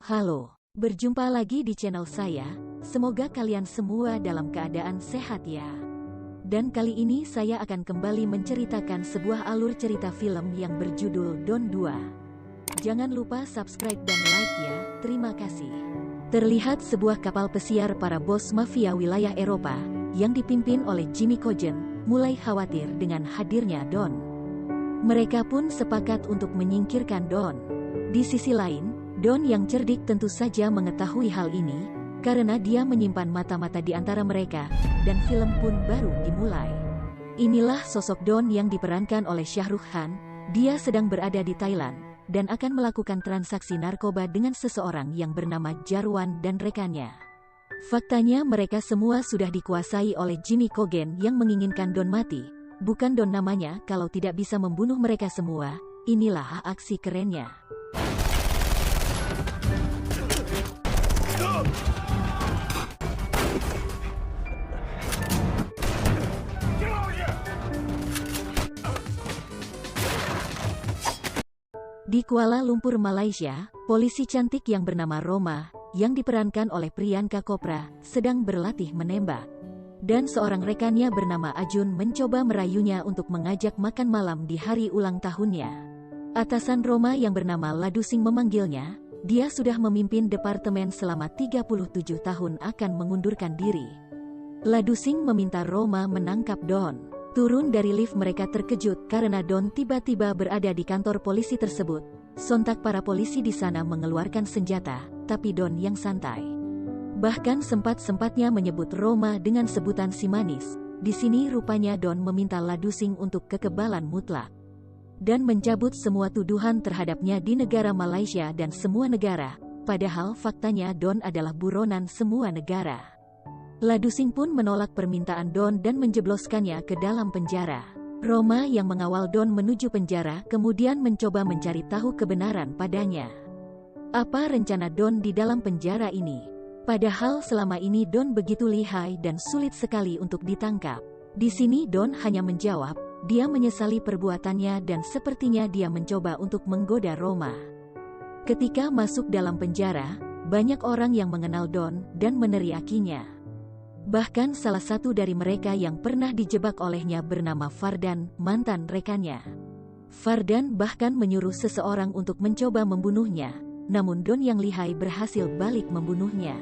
Halo, berjumpa lagi di channel saya. Semoga kalian semua dalam keadaan sehat ya. Dan kali ini saya akan kembali menceritakan sebuah alur cerita film yang berjudul Don 2. Jangan lupa subscribe dan like ya, terima kasih. Terlihat sebuah kapal pesiar para bos mafia wilayah Eropa, yang dipimpin oleh Jimmy Coogan, mulai khawatir dengan hadirnya Don. Mereka pun sepakat untuk menyingkirkan Don. Di sisi lain, Don yang cerdik tentu saja mengetahui hal ini, karena dia menyimpan mata-mata di antara mereka, dan film pun baru dimulai. Inilah sosok Don yang diperankan oleh Shah Rukh Khan. Dia sedang berada di Thailand, dan akan melakukan transaksi narkoba dengan seseorang yang bernama Jarwan dan rekannya. Faktanya mereka semua sudah dikuasai oleh Jimmy Coogan yang menginginkan Don mati. Bukan Don namanya kalau tidak bisa membunuh mereka semua. Inilah aksi kerennya. Di Kuala Lumpur, Malaysia, polisi cantik yang bernama Roma, yang diperankan oleh Priyanka Chopra, sedang berlatih menembak. Dan seorang rekannya bernama Ajun mencoba merayunya untuk mengajak makan malam di hari ulang tahunnya. Atasan Roma yang bernama Ladusing memanggilnya. Dia sudah memimpin departemen selama 37 tahun akan mengundurkan diri. Ladusing meminta Roma menangkap Don. Turun dari lift mereka terkejut karena Don tiba-tiba berada di kantor polisi tersebut. Sontak para polisi di sana mengeluarkan senjata, tapi Don yang santai. Bahkan sempat-sempatnya menyebut Roma dengan sebutan si manis. Di sini rupanya Don meminta Ladusing untuk kekebalan mutlak dan mencabut semua tuduhan terhadapnya di negara Malaysia dan semua negara, padahal faktanya Don adalah buronan semua negara. Ladusing pun menolak permintaan Don dan menjebloskannya ke dalam penjara. Roma yang mengawal Don menuju penjara kemudian mencoba mencari tahu kebenaran padanya. Apa rencana Don di dalam penjara ini? Padahal selama ini Don begitu lihai dan sulit sekali untuk ditangkap. Di sini Don hanya menjawab, dia menyesali perbuatannya dan sepertinya dia mencoba untuk menggoda Roma. Ketika masuk dalam penjara, banyak orang yang mengenal Don dan meneriakinya. Bahkan salah satu dari mereka yang pernah dijebak olehnya bernama Fardan, mantan rekannya. Fardan bahkan menyuruh seseorang untuk mencoba membunuhnya, namun Don yang lihai berhasil balik membunuhnya.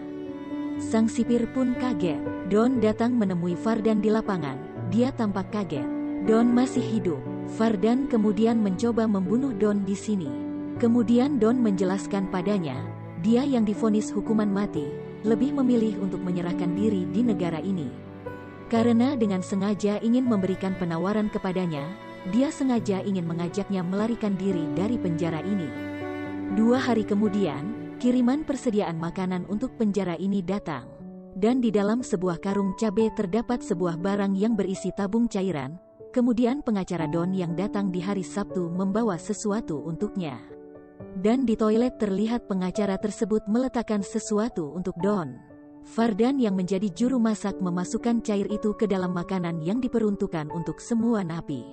Sang sipir pun kaget. Don datang menemui Fardan di lapangan. Dia tampak kaget. Don masih hidup. Fardan kemudian mencoba membunuh Don di sini. Kemudian Don menjelaskan padanya, dia yang divonis hukuman mati, lebih memilih untuk menyerahkan diri di negara ini. Karena dengan sengaja ingin memberikan penawaran kepadanya, dia sengaja ingin mengajaknya melarikan diri dari penjara ini. 2 hari kemudian, kiriman persediaan makanan untuk penjara ini datang. Dan di dalam sebuah karung cabai terdapat sebuah barang yang berisi tabung cairan. Kemudian pengacara Don yang datang di hari Sabtu membawa sesuatu untuknya. Dan di toilet terlihat pengacara tersebut meletakkan sesuatu untuk Don. Fardan yang menjadi juru masak memasukkan cair itu ke dalam makanan yang diperuntukkan untuk semua napi.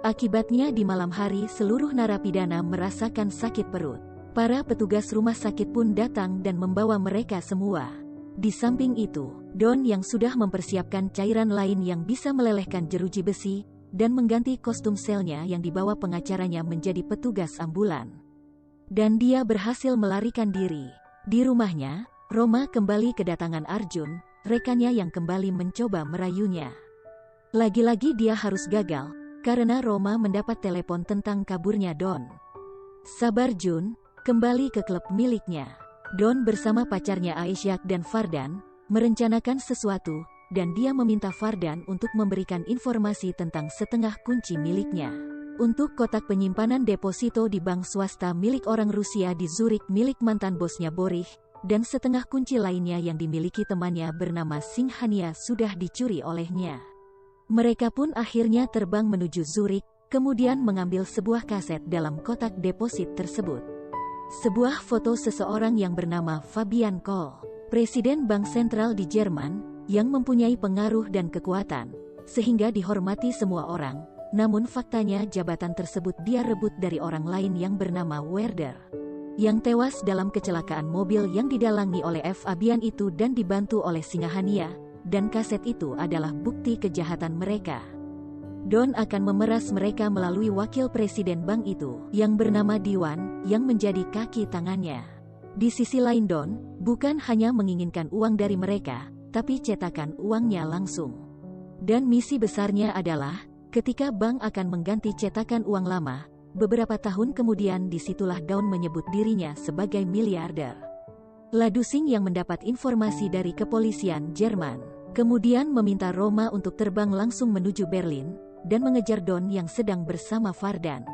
Akibatnya di malam hari seluruh narapidana merasakan sakit perut. Para petugas rumah sakit pun datang dan membawa mereka semua. Di samping itu, Don yang sudah mempersiapkan cairan lain yang bisa melelehkan jeruji besi, dan mengganti kostum selnya yang dibawa pengacaranya menjadi petugas ambulan. Dan dia berhasil melarikan diri. Di rumahnya, Roma kembali kedatangan Arjun, rekannya yang kembali mencoba merayunya. Lagi-lagi dia harus gagal, karena Roma mendapat telepon tentang kaburnya Don. Sabar Jun, kembali ke klub miliknya. Don bersama pacarnya Aisyah dan Fardan, merencanakan sesuatu, dan dia meminta Fardan untuk memberikan informasi tentang setengah kunci miliknya. Untuk kotak penyimpanan deposito di bank swasta milik orang Rusia di Zurich milik mantan bosnya Borich, dan setengah kunci lainnya yang dimiliki temannya bernama Singhania sudah dicuri olehnya. Mereka pun akhirnya terbang menuju Zurich, kemudian mengambil sebuah kaset dalam kotak deposit tersebut. Sebuah foto seseorang yang bernama Fabian Kohl, presiden bank sentral di Jerman, yang mempunyai pengaruh dan kekuatan, sehingga dihormati semua orang, namun faktanya jabatan tersebut dia rebut dari orang lain yang bernama Werder. yang tewas dalam kecelakaan mobil yang didalangi oleh Fabian itu dan dibantu oleh Singahania, dan kaset itu adalah bukti kejahatan mereka. Don akan memeras mereka melalui wakil presiden bank itu, yang bernama Diwan, yang menjadi kaki tangannya. Di sisi lain Don, bukan hanya menginginkan uang dari mereka, tapi cetakan uangnya langsung. Dan misi besarnya adalah, ketika bank akan mengganti cetakan uang lama, beberapa tahun kemudian disitulah Don menyebut dirinya sebagai miliarder. Ladusing yang mendapat informasi dari kepolisian Jerman, kemudian meminta Roma untuk terbang langsung menuju Berlin, dan mengejar Don yang sedang bersama Vardan.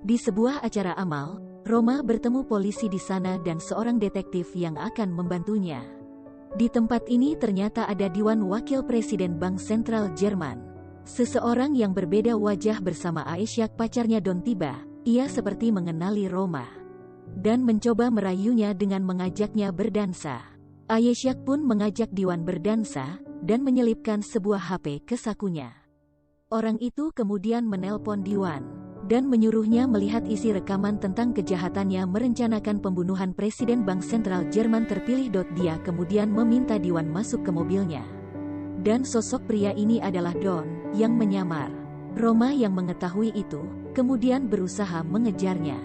Di sebuah acara amal, Roma bertemu polisi di sana dan seorang detektif yang akan membantunya. Di tempat ini ternyata ada Diwan Wakil Presiden Bank Sentral Jerman. Seseorang yang berbeda wajah bersama Aishak pacarnya Don tiba, ia seperti mengenali Roma. Dan mencoba merayunya dengan mengajaknya berdansa. Aishak pun mengajak Diwan berdansa, dan menyelipkan sebuah HP ke sakunya. Orang itu kemudian menelpon Diwan, dan menyuruhnya melihat isi rekaman tentang kejahatannya merencanakan pembunuhan Presiden Bank Sentral Jerman terpilih. Dia kemudian meminta Diwan masuk ke mobilnya. Dan sosok pria ini adalah Don, yang menyamar. Roma yang mengetahui itu, kemudian berusaha mengejarnya.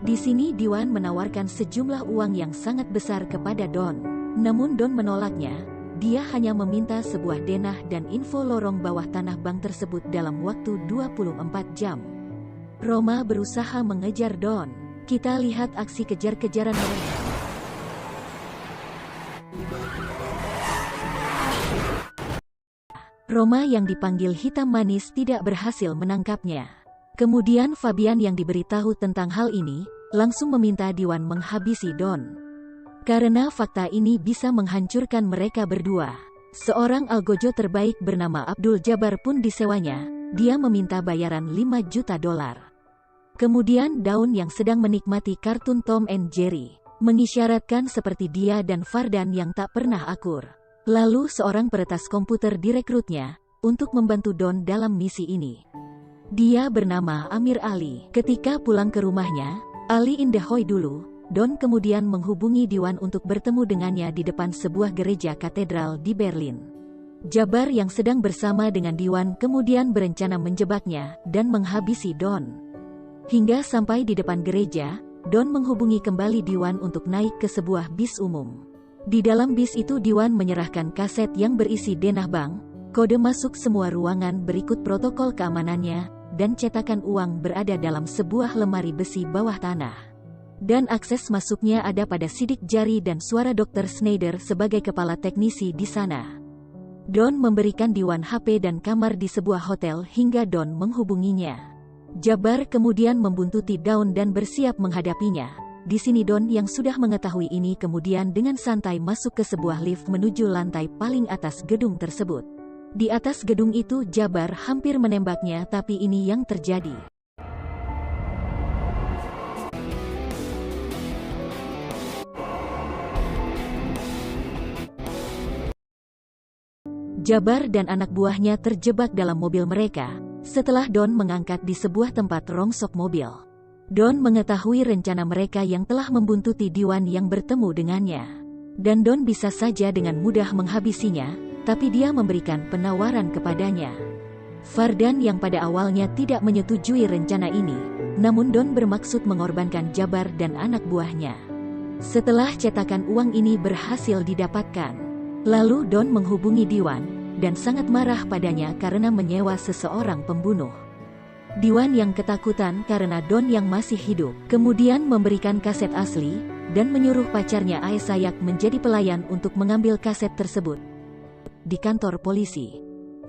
Di sini Diwan menawarkan sejumlah uang yang sangat besar kepada Don. Namun Don menolaknya. Dia hanya meminta sebuah denah dan info lorong bawah tanah bank tersebut dalam waktu 24 jam. Roma berusaha mengejar Don. Kita lihat aksi kejar-kejaran mereka. Roma yang dipanggil hitam manis tidak berhasil menangkapnya. Kemudian Fabian yang diberitahu tentang hal ini, langsung meminta Diwan menghabisi Don. Karena fakta ini bisa menghancurkan mereka berdua. Seorang algojo terbaik bernama Abdul Jabbar pun disewanya, dia meminta bayaran $5 juta. Kemudian Daun yang sedang menikmati kartun Tom and Jerry, mengisyaratkan seperti dia dan Vardan yang tak pernah akur. Lalu seorang peretas komputer direkrutnya, untuk membantu Don dalam misi ini. Dia bernama Amir Ali. Ketika pulang ke rumahnya, Ali Indahoy dulu, Don kemudian menghubungi Diwan untuk bertemu dengannya di depan sebuah gereja katedral di Berlin. Jabbar yang sedang bersama dengan Diwan kemudian berencana menjebaknya dan menghabisi Don. Hingga sampai di depan gereja, Don menghubungi kembali Diwan untuk naik ke sebuah bis umum. Di dalam bis itu Diwan menyerahkan kaset yang berisi denah bank, kode masuk semua ruangan berikut protokol keamanannya, dan cetakan uang berada dalam sebuah lemari besi bawah tanah. Dan akses masuknya ada pada sidik jari dan suara Dr. Schneider sebagai kepala teknisi di sana. Don memberikan Diwan HP dan kamar di sebuah hotel hingga Don menghubunginya. Jabbar kemudian membuntuti Daun dan bersiap menghadapinya. Di sini Don yang sudah mengetahui ini kemudian dengan santai masuk ke sebuah lift menuju lantai paling atas gedung tersebut. Di atas gedung itu Jabbar hampir menembaknya tapi ini yang terjadi. Jabbar dan anak buahnya terjebak dalam mobil mereka, setelah Don mengangkat di sebuah tempat rongsok mobil. Don mengetahui rencana mereka yang telah membuntuti Diwan yang bertemu dengannya. Dan Don bisa saja dengan mudah menghabisinya, tapi dia memberikan penawaran kepadanya. Vardan yang pada awalnya tidak menyetujui rencana ini, namun Don bermaksud mengorbankan Jabbar dan anak buahnya. Setelah cetakan uang ini berhasil didapatkan, lalu Don menghubungi Diwan, dan sangat marah padanya karena menyewa seseorang pembunuh. Diwan yang ketakutan karena Don yang masih hidup, kemudian memberikan kaset asli, dan menyuruh pacarnya Aishak menjadi pelayan untuk mengambil kaset tersebut. Di kantor polisi,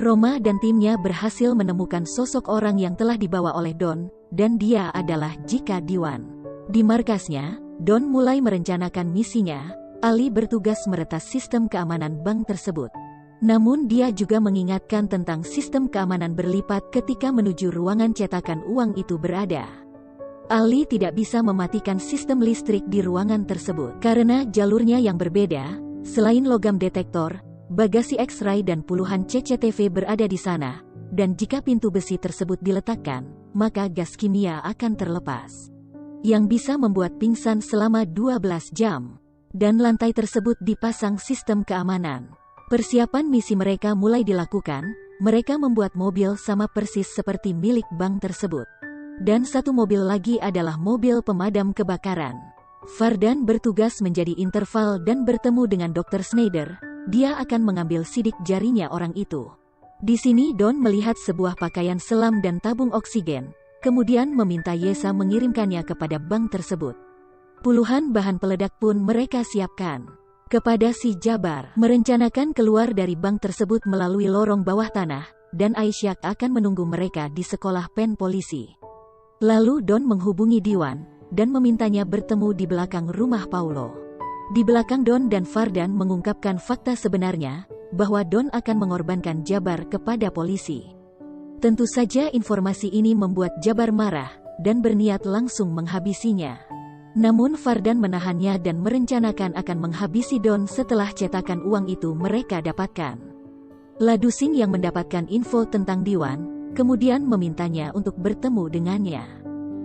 Roma dan timnya berhasil menemukan sosok orang yang telah dibawa oleh Don, dan dia adalah Jika Diwan. Di markasnya, Don mulai merencanakan misinya. Ali bertugas meretas sistem keamanan bank tersebut. Namun dia juga mengingatkan tentang sistem keamanan berlipat ketika menuju ruangan cetakan uang itu berada. Ali tidak bisa mematikan sistem listrik di ruangan tersebut karena jalurnya yang berbeda. Selain logam detektor, bagasi X-ray dan puluhan CCTV berada di sana, dan jika pintu besi tersebut diletakkan, maka gas kimia akan terlepas. yang bisa membuat pingsan selama 12 jam. Dan lantai tersebut dipasang sistem keamanan. Persiapan misi mereka mulai dilakukan, mereka membuat mobil sama persis seperti milik bank tersebut. Dan satu mobil lagi adalah mobil pemadam kebakaran. Vardan bertugas menjadi interval dan bertemu dengan Dr. Schneider, dia akan mengambil sidik jarinya orang itu. Di sini Don melihat sebuah pakaian selam dan tabung oksigen. Kemudian meminta Yesa mengirimkannya kepada bank tersebut. Puluhan bahan peledak pun mereka siapkan. Kepada si Jabar, merencanakan keluar dari bank tersebut melalui lorong bawah tanah, dan Aisyah akan menunggu mereka di sekolah pen polisi. Lalu Don menghubungi Diwan, dan memintanya bertemu di belakang rumah Paulo. Di belakang Don dan Vardan mengungkapkan fakta sebenarnya, bahwa Don akan mengorbankan Jabar kepada polisi. Tentu saja informasi ini membuat Jabar marah, dan berniat langsung menghabisinya. Namun Vardan menahannya dan merencanakan akan menghabisi Don setelah cetakan uang itu mereka dapatkan. Ladusing yang mendapatkan info tentang Diwan, kemudian memintanya untuk bertemu dengannya.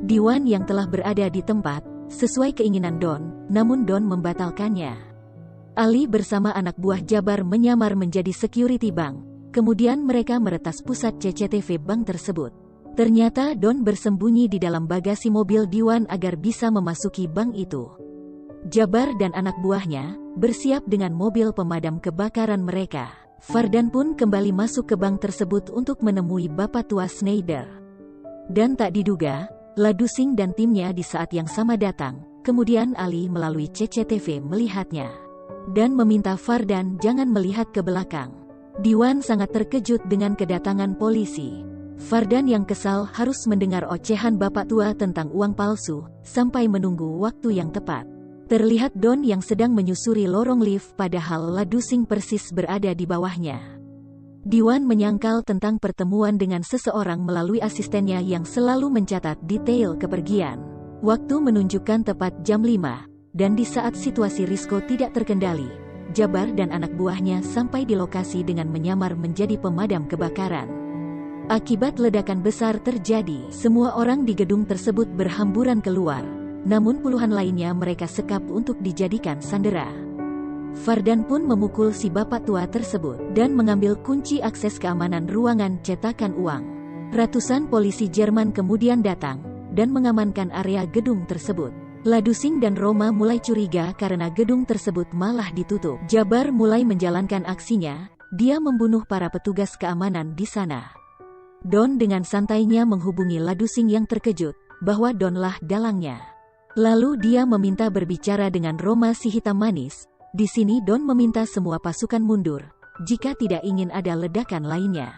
Diwan yang telah berada di tempat, sesuai keinginan Don, namun Don membatalkannya. Ali bersama anak buah Jabar menyamar menjadi security bank. Kemudian mereka meretas pusat CCTV bank tersebut. Ternyata Don bersembunyi di dalam bagasi mobil Diwan agar bisa memasuki bank itu. Jabar dan anak buahnya bersiap dengan mobil pemadam kebakaran mereka. Vardan pun kembali masuk ke bank tersebut untuk menemui Bapak tua Schneider. Dan tak diduga, Ladusing dan timnya di saat yang sama datang. Kemudian Ali melalui CCTV melihatnya. Dan meminta Vardan jangan melihat ke belakang. Diwan sangat terkejut dengan kedatangan polisi. Vardan yang kesal harus mendengar ocehan bapak tua tentang uang palsu, sampai menunggu waktu yang tepat. Terlihat Don yang sedang menyusuri lorong lift padahal Ladusing persis berada di bawahnya. Diwan menyangkal tentang pertemuan dengan seseorang melalui asistennya yang selalu mencatat detail kepergian. Waktu menunjukkan tepat jam 5, dan di saat situasi Risco tidak terkendali, Jabar dan anak buahnya sampai di lokasi dengan menyamar menjadi pemadam kebakaran. Akibat ledakan besar terjadi, semua orang di gedung tersebut berhamburan keluar, namun puluhan lainnya mereka sekap untuk dijadikan sandera. Vardan pun memukul si bapak tua tersebut, dan mengambil kunci akses keamanan ruangan cetakan uang. Ratusan polisi Jerman kemudian datang, dan mengamankan area gedung tersebut. Ladusing dan Roma mulai curiga karena gedung tersebut malah ditutup. Jabar mulai menjalankan aksinya, dia membunuh para petugas keamanan di sana. Don dengan santainya menghubungi Ladusing yang terkejut, bahwa Donlah dalangnya. Lalu dia meminta berbicara dengan Roma si hitam manis. Di sini Don meminta semua pasukan mundur, jika tidak ingin ada ledakan lainnya.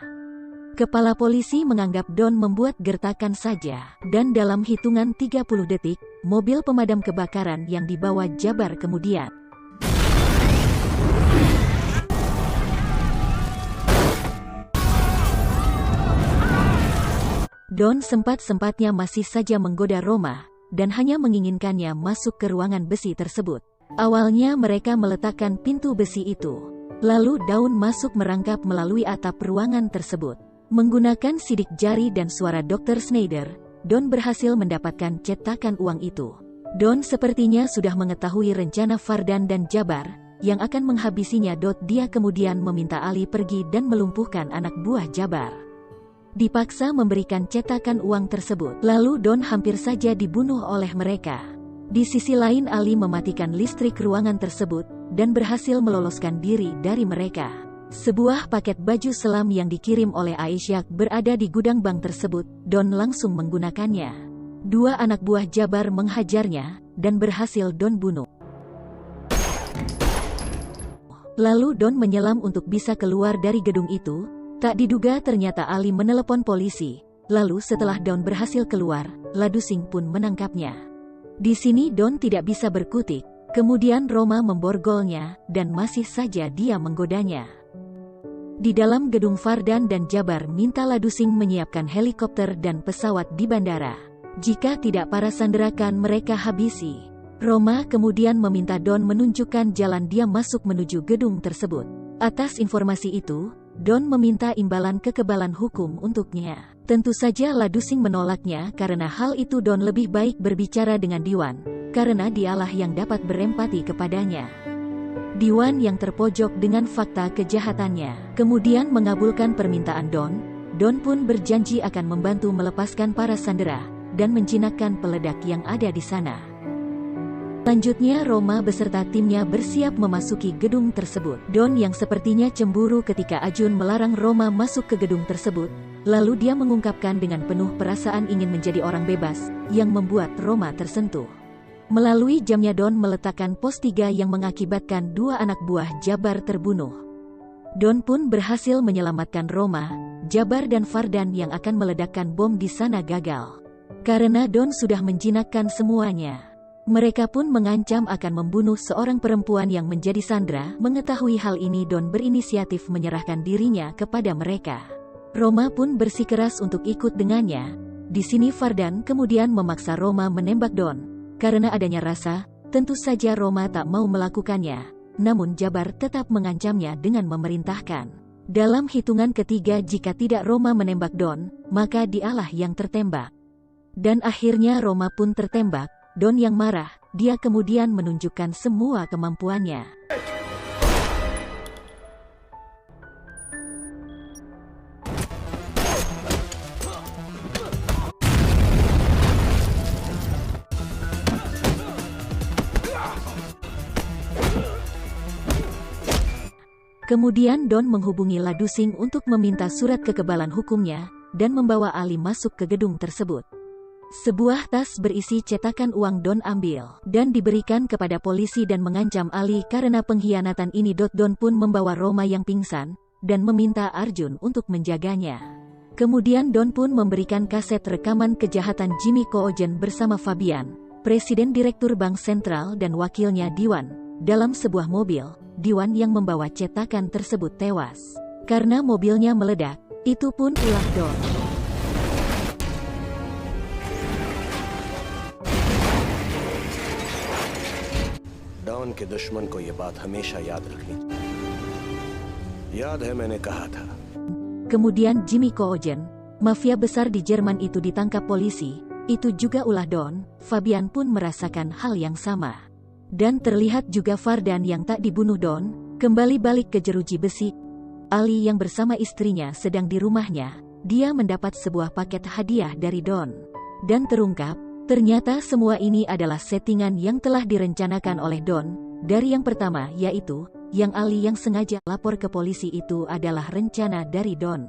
Kepala polisi menganggap Don membuat gertakan saja, dan dalam hitungan 30 detik, mobil pemadam kebakaran yang dibawa Jabar kemudian. Don sempat-sempatnya masih saja menggoda Roma, dan hanya menginginkannya masuk ke ruangan besi tersebut. Awalnya mereka meletakkan pintu besi itu. Lalu Daun masuk merangkap melalui atap ruangan tersebut. Menggunakan sidik jari dan suara Dr. Schneider, Don berhasil mendapatkan cetakan uang itu. Don sepertinya sudah mengetahui rencana Vardan dan Jabar, yang akan menghabisinya. Dia kemudian meminta Ali pergi dan melumpuhkan anak buah Jabar. Dipaksa memberikan cetakan uang tersebut, lalu Don hampir saja dibunuh oleh mereka. Di sisi lain Ali mematikan listrik ruangan tersebut, dan berhasil meloloskan diri dari mereka. Sebuah paket baju selam yang dikirim oleh Aisyah berada di gudang bank tersebut. Don langsung menggunakannya. Dua anak buah Jabar menghajarnya, dan berhasil Don bunuh. Lalu Don menyelam untuk bisa keluar dari gedung itu. Tak diduga ternyata Ali menelepon polisi. Lalu setelah Don berhasil keluar, Ladusing pun menangkapnya. Di sini Don tidak bisa berkutik. Kemudian Roma memborgolnya, dan masih saja dia menggodanya. Di dalam gedung Vardan dan Jabar minta Ladusing menyiapkan helikopter dan pesawat di bandara. Jika tidak para sanderakan mereka habisi. Roma kemudian meminta Don menunjukkan jalan dia masuk menuju gedung tersebut. Atas informasi itu, Don meminta imbalan kekebalan hukum untuknya. Tentu saja Ladusing menolaknya karena hal itu Don lebih baik berbicara dengan Diwan, karena dialah yang dapat berempati kepadanya. Diwan yang terpojok dengan fakta kejahatannya, kemudian mengabulkan permintaan Don. Don pun berjanji akan membantu melepaskan para sandera, dan menjinakkan peledak yang ada di sana. Selanjutnya Roma beserta timnya bersiap memasuki gedung tersebut. Don yang sepertinya cemburu ketika Ajun melarang Roma masuk ke gedung tersebut, lalu dia mengungkapkan dengan penuh perasaan ingin menjadi orang bebas, yang membuat Roma tersentuh. Melalui jamnya Don meletakkan pos 3 yang mengakibatkan 2 anak buah Jabar terbunuh. Don pun berhasil menyelamatkan Roma, Jabar dan Fardan yang akan meledakkan bom di sana gagal. Karena Don sudah menjinakkan semuanya. Mereka pun mengancam akan membunuh seorang perempuan yang menjadi sandera. Mengetahui hal ini Don berinisiatif menyerahkan dirinya kepada mereka. Roma pun bersikeras untuk ikut dengannya. Di sini Fardan kemudian memaksa Roma menembak Don. Karena adanya rasa, tentu saja Roma tak mau melakukannya. Namun Jabar tetap mengancamnya dengan memerintahkan. Dalam hitungan ketiga jika tidak Roma menembak Don, maka dialah yang tertembak. Dan akhirnya Roma pun tertembak. Don yang marah, dia kemudian menunjukkan semua kemampuannya. Kemudian Don menghubungi Ladusing untuk meminta surat kekebalan hukumnya, dan membawa Ali masuk ke gedung tersebut. Sebuah tas berisi cetakan uang Don ambil, dan diberikan kepada polisi dan mengancam Ali karena pengkhianatan ini. Don pun membawa Roma yang pingsan, dan meminta Arjun untuk menjaganya. Kemudian Don pun memberikan kaset rekaman kejahatan Jimmy Koojen bersama Fabian, Presiden Direktur Bank Sentral dan wakilnya Diwan, dalam sebuah mobil. Diwan yang membawa cetakan tersebut tewas. Karena mobilnya meledak, itu pun ulah Don. Don के दुश्मन को ये बात हमेशा याद रखनी चाहिए। याद है मैंने कहा था। Kemudian Jimmy Koojen, mafia besar di Jerman itu ditangkap polisi, itu juga ulah Don. Fabian pun merasakan hal yang sama. Dan terlihat juga Fardan yang tak dibunuh Don, kembali balik ke jeruji besi. Ali yang bersama istrinya sedang di rumahnya, dia mendapat sebuah paket hadiah dari Don. Dan terungkap, ternyata semua ini adalah settingan yang telah direncanakan oleh Don. Dari yang pertama yaitu, yang Ali yang sengaja lapor ke polisi itu adalah rencana dari Don.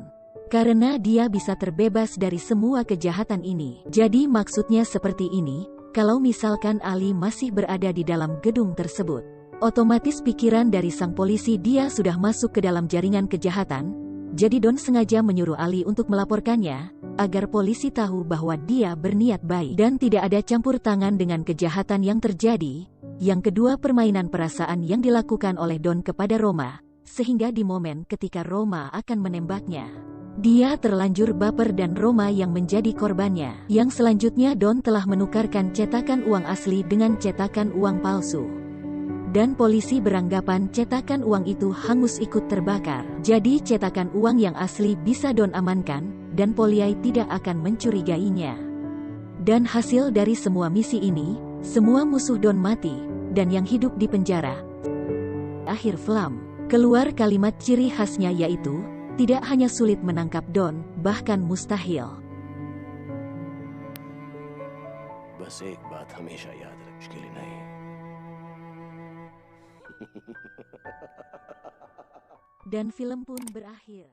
Karena dia bisa terbebas dari semua kejahatan ini. Jadi maksudnya seperti ini, kalau misalkan Ali masih berada di dalam gedung tersebut, otomatis pikiran dari sang polisi dia sudah masuk ke dalam jaringan kejahatan. Jadi Don sengaja menyuruh Ali untuk melaporkannya, agar polisi tahu bahwa dia berniat baik dan tidak ada campur tangan dengan kejahatan yang terjadi. Yang kedua, permainan perasaan yang dilakukan oleh Don kepada Roma, sehingga di momen ketika Roma akan menembaknya, dia terlanjur baper dan Roma yang menjadi korbannya. Yang selanjutnya Don telah menukarkan cetakan uang asli dengan cetakan uang palsu. Dan polisi beranggapan cetakan uang itu hangus ikut terbakar. Jadi cetakan uang yang asli bisa Don amankan, dan Poliai tidak akan mencurigainya. Dan hasil dari semua misi ini, semua musuh Don mati, dan yang hidup di penjara. Akhir film, keluar kalimat ciri khasnya yaitu, tidak hanya sulit menangkap Don, bahkan mustahil. बस एक बात हमेशा याद रख, मुश्किल नहीं। Dan film pun berakhir.